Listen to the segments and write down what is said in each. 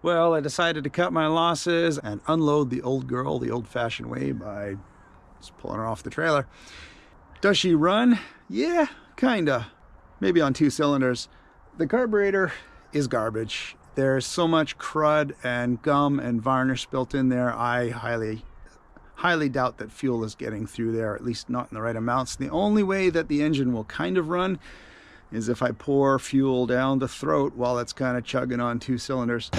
Well, I decided to cut my losses and unload the old girl the old-fashioned way by just pulling her off the trailer. Does she run? Yeah, kinda. Maybe on 2 cylinders. The carburetor is garbage. There's so much crud and gum and varnish built in there. I highly doubt that fuel is getting through there, at least not in the right amounts. The only way that the engine will kind of run is if I pour fuel down the throat while it's kind of chugging on 2 cylinders.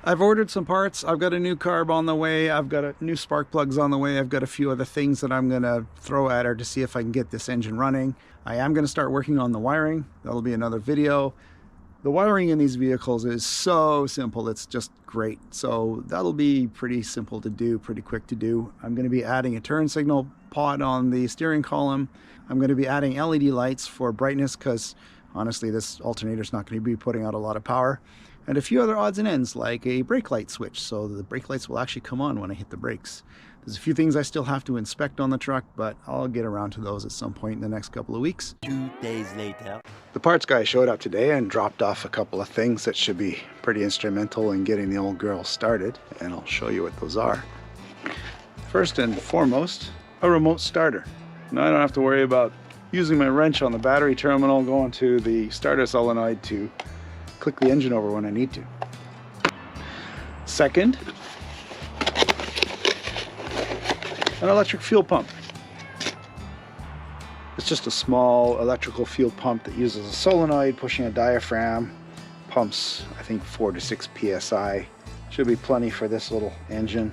I've ordered some parts. I've got a new carb on the way. I've got a new spark plugs on the way. I've got a few other things that I'm gonna throw at her to see if I can get this engine running. I am gonna start working on the wiring. That'll be another video. The wiring in these vehicles is so simple, it's just great. So that'll be pretty simple to do, pretty quick to do. I'm going to be adding a turn signal pod on the steering column. I'm going to be adding LED lights for brightness because honestly this alternator is not going to be putting out a lot of power. And a few other odds and ends like a brake light switch so the brake lights will actually come on when I hit the brakes. There's a few things I still have to inspect on the truck, but I'll get around to those at some point in the next couple of weeks. 2 days later. The parts guy showed up today and dropped off a couple of things that should be pretty instrumental in getting the old girl started, and I'll show you what those are. First and foremost, a remote starter. Now I don't have to worry about using my wrench on the battery terminal, going to the starter solenoid to click the engine over when I need to. Second, an electric fuel pump. It's just a small electrical fuel pump that uses a solenoid pushing a diaphragm. Pumps, I think, 4 to 6 psi. Should be plenty for this little engine.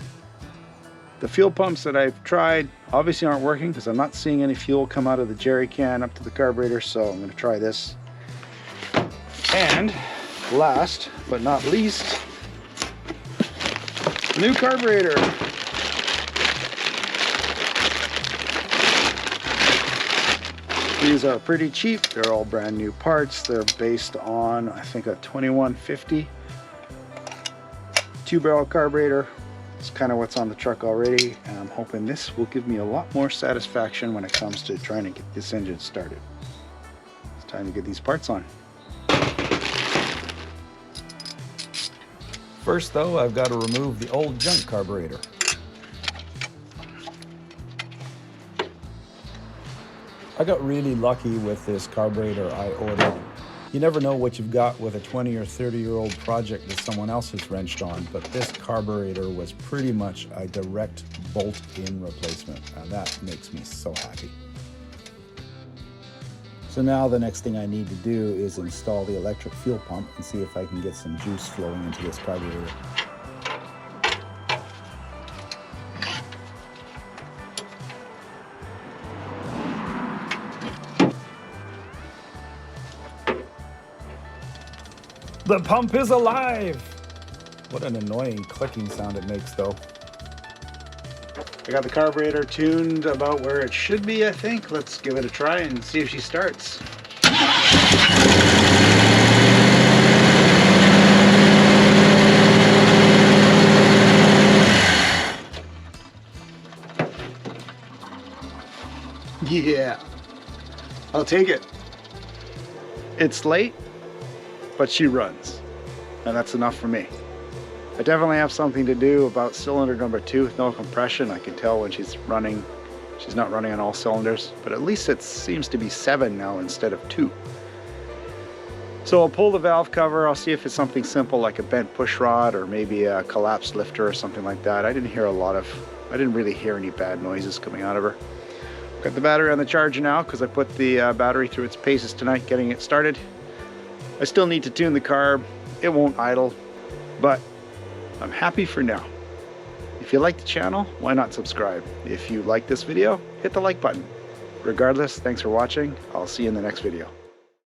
The fuel pumps that I've tried obviously aren't working because I'm not seeing any fuel come out of the jerry can up to the carburetor, so I'm going to try this. And last but not least, new carburetor. These are pretty cheap. They're all brand new parts. They're based on, I think, a 2150 2-barrel carburetor. It's kind of what's on the truck already, and I'm hoping this will give me a lot more satisfaction when it comes to trying to get this engine started. It's time to get these parts on. First though, I've got to remove the old junk carburetor. I got really lucky with this carburetor I ordered. You never know what you've got with a 20 or 30-year-old project that someone else has wrenched on, but this carburetor was pretty much a direct bolt-in replacement, and that makes me so happy. So now the next thing I need to do is install the electric fuel pump and see if I can get some juice flowing into this carburetor. The pump is alive! What an annoying clicking sound it makes though. I got the carburetor tuned about where it should be, I think. Let's give it a try and see if she starts. Yeah, I'll take it. It's late, but she runs, and that's enough for me. I definitely have something to do about cylinder number 2 with no compression. I can tell when she's running, she's not running on all cylinders, but at least it seems to be 7 now instead of 2. So I'll pull the valve cover. I'll see if it's something simple like a bent push rod or maybe a collapsed lifter or something like that. I didn't really hear any bad noises coming out of her. Got the battery on the charger now because I put the battery through its paces tonight getting it started. I still need to tune the carb. It won't idle, but I'm happy for now. If you like the channel, why not subscribe? If you like this video, hit the like button. Regardless, thanks for watching. I'll see you in the next video.